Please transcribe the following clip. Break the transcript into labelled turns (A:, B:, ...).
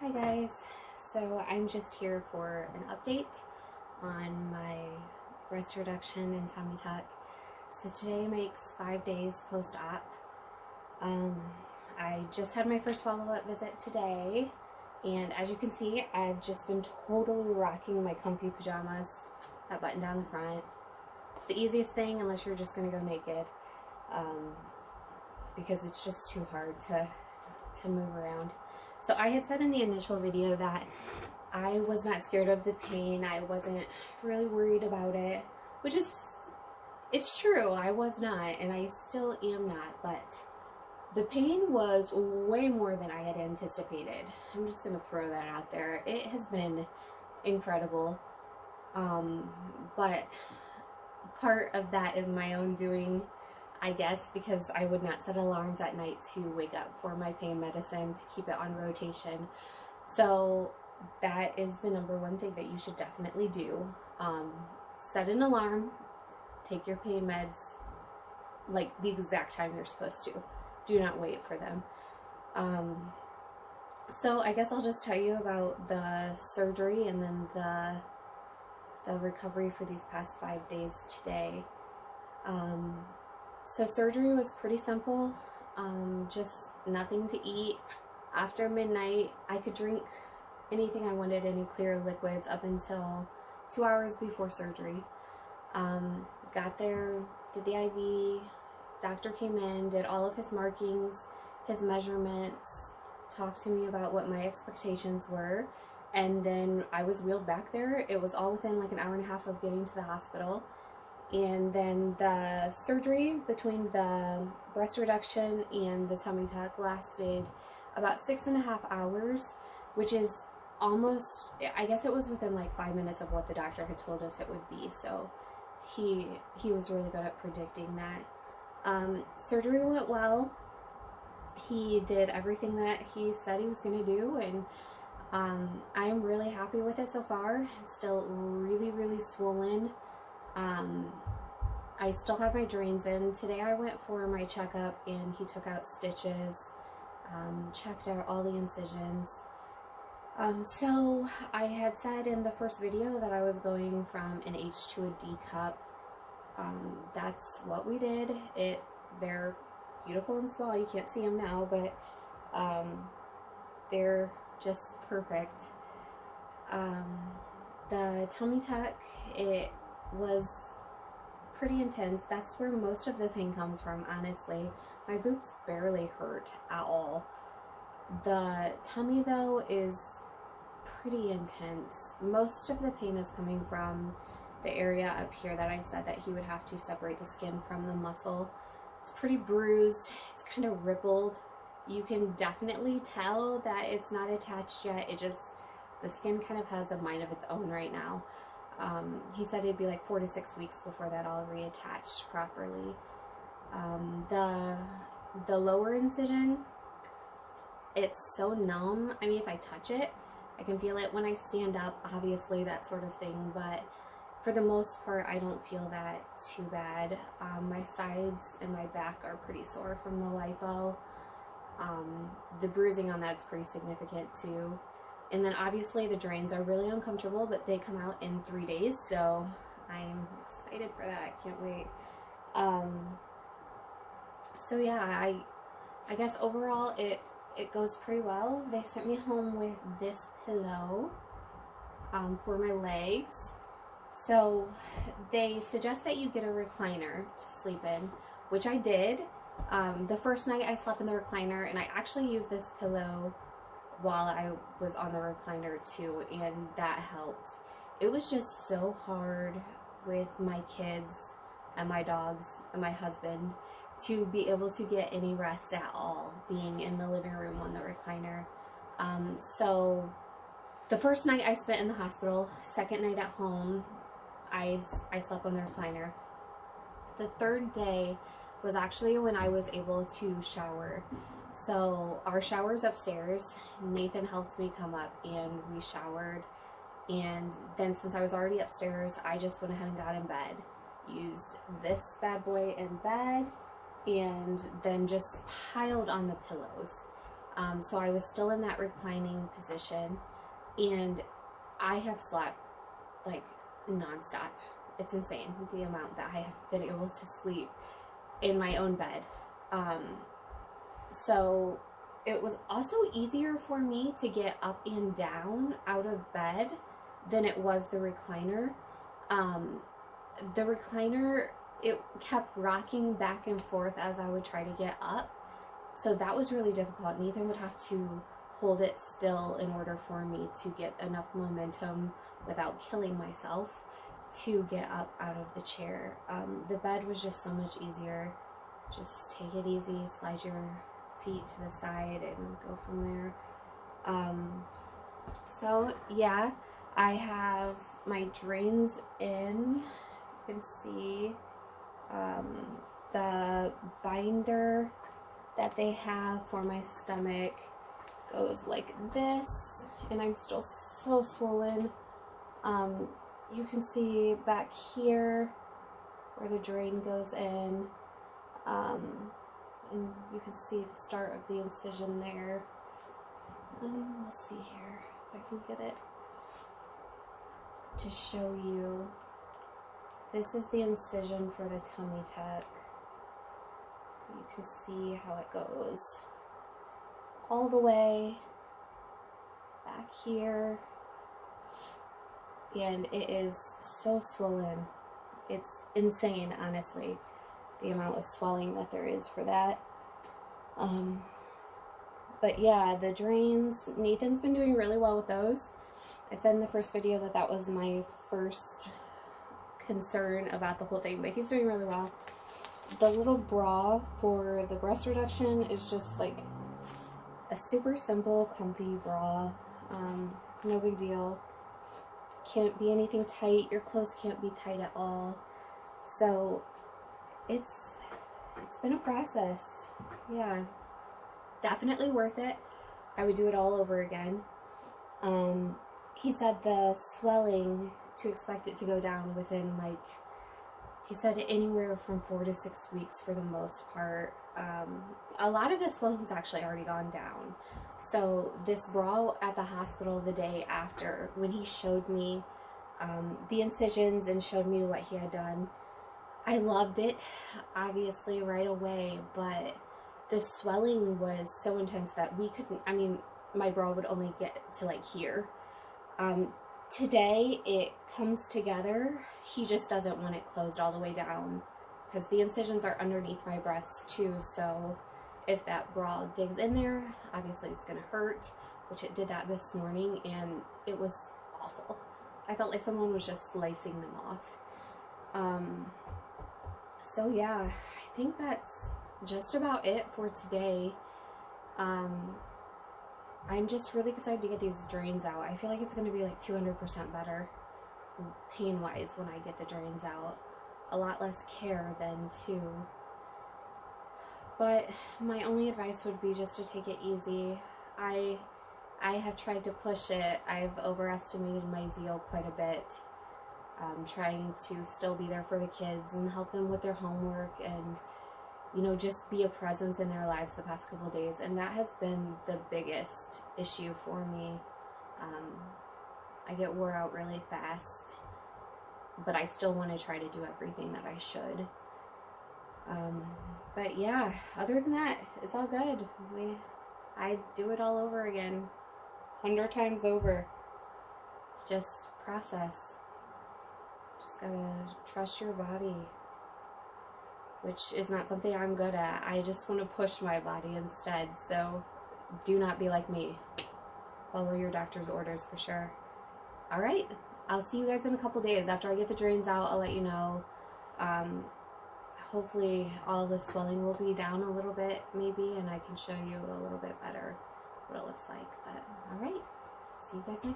A: Hi guys, so I'm just here for an update on my breast reduction and tummy tuck. So today makes 5 days post-op. I just had my first follow-up visit today, and as you can see, I've just been totally rocking my comfy pajamas, that button down the front. It's the easiest thing unless you're just going to go naked, because it's just too hard to move around. So I had said in the initial video that I was not scared of the pain. I wasn't really worried about it, which is, it's true, I was not, and I still am not, but the pain was way more than I had anticipated. I'm just going to throw that out there. It has been incredible, but part of that is my own doing, I guess, because I would not set alarms at night to wake up for my pain medicine to keep it on rotation. So that is the number one thing that you should definitely do. Set an alarm, take your pain meds like the exact time you're supposed to. Do not wait for them. So I guess I'll just tell you about the surgery and then the recovery for these past 5 days today. So surgery was pretty simple, just nothing to eat. After midnight, I could drink anything I wanted, any clear liquids, up until 2 hours before surgery. Got there, did the IV, doctor came in, did all of his markings, his measurements, talked to me about what my expectations were, and then I was wheeled back there. It was all within like an hour and a half of getting to the hospital. And then the surgery between the breast reduction and the tummy tuck lasted about 6.5 hours, which is almost, I guess it was within like 5 minutes of what the doctor had told us it would be. So he was really good at predicting that. Surgery went well. He did everything that he said he was going to do, and I'm really happy with it so far. I'm still really swollen. I still have my drains in. Today I went for my checkup and he took out stitches, checked out all the incisions. So I had said in the first video that I was going from an H to a D cup. That's what we did. They're beautiful and small. You can't see them now, but they're just perfect. The tummy tuck, it was pretty intense. That's where most of the pain comes from, honestly. My boobs barely hurt at all. The tummy, though, is pretty intense. Most of the pain is coming from the area up here that I said that he would have to separate the skin from the muscle. It's pretty bruised. It's kind of rippled. You can definitely tell that it's not attached yet. The skin kind of has a mind of its own right now. He said it'd be like 4 to 6 weeks before that all reattached properly. The lower incision, it's so numb. I mean, if I touch it, I can feel it when I stand up, obviously, that sort of thing, but for the most part, I don't feel that too bad. My sides and my back are pretty sore from the lipo. The bruising on that's pretty significant too. And then obviously the drains are really uncomfortable, but they come out in 3 days, so I'm excited for that. I can't wait. So yeah, I guess overall it goes pretty well. They sent me home with this pillow for my legs. So they suggest that you get a recliner to sleep in, which I did. The first night I slept in the recliner, and I actually used this pillow while I was on the recliner too, and that helped. It was just so hard with my kids and my dogs and my husband to be able to get any rest at all being in the living room on the recliner. So the first night I spent in the hospital, second night at home, I slept on the recliner. The third day was actually when I was able to shower. So our shower's upstairs. Nathan helped me come up and we showered, and then since I was already upstairs, I just went ahead and got in bed, used this bad boy in bed, and then just piled on the pillows. So I was still in that reclining position, and I have slept like nonstop. It's insane the amount that I have been able to sleep in my own bed. So it was also easier for me to get up and down out of bed than it was the recliner. The recliner, it kept rocking back and forth as I would try to get up. So that was really difficult. Nathan would have to hold it still in order for me to get enough momentum without killing myself to get up out of the chair. The bed was just so much easier. Just take it easy, slide your feet to the side and go from there. So yeah, I have my drains in. You can see the binder that they have for my stomach goes like this, and I'm still so swollen. You can see back here where the drain goes in, and you can see the start of the incision there. Let's see here if I can get it to show you. This is the incision for the tummy tuck. You can see how it goes all the way back here, and it is so swollen. It's insane, honestly, the amount of swelling that there is for that. But yeah, the drains, Nathan's been doing really well with those. I said in the first video that that was my first concern about the whole thing, but he's doing really well. The little bra for the breast reduction is just like a super simple, comfy bra. No big deal. Can't be anything tight. Your clothes can't be tight at all. So it's been a process. Yeah, definitely worth it. I would do it all over again. He said the swelling, to expect it to go down within, like, he said anywhere from 4 to 6 weeks for the most part. A lot of the swelling has actually already gone down. So this bra at the hospital the day after, when he showed me the incisions and showed me what he had done, I loved it, obviously, right away, but the swelling was so intense that we couldn't, I mean, my bra would only get to like here. Today it comes together. He just doesn't want it closed all the way down because the incisions are underneath my breasts too, so if that bra digs in there, obviously it's gonna hurt, which it did that this morning, and it was awful. I felt like someone was just slicing them off. So yeah, I think that's just about it for today. I'm just really excited to get these drains out. I feel like it's going to be like 200% better pain-wise when I get the drains out. A lot less care then too. But my only advice would be just to take it easy. I have tried to push it. I've overestimated my zeal quite a bit. Trying to still be there for the kids and help them with their homework and, you know, just be a presence in their lives the past couple of days. And that has been the biggest issue for me. I get wore out really fast, but I still want to try to do everything that I should. But yeah, other than that, it's all good. I do it all over again, 100 times over. It's just process. Just gotta trust your body, which is not something I'm good at. I just want to push my body instead, so do not be like me. Follow your doctor's orders for sure. Alright, I'll see you guys in a couple days. After I get the drains out, I'll let you know. Hopefully all the swelling will be down a little bit, maybe, and I can show you a little bit better what it looks like. But alright, see you guys next time.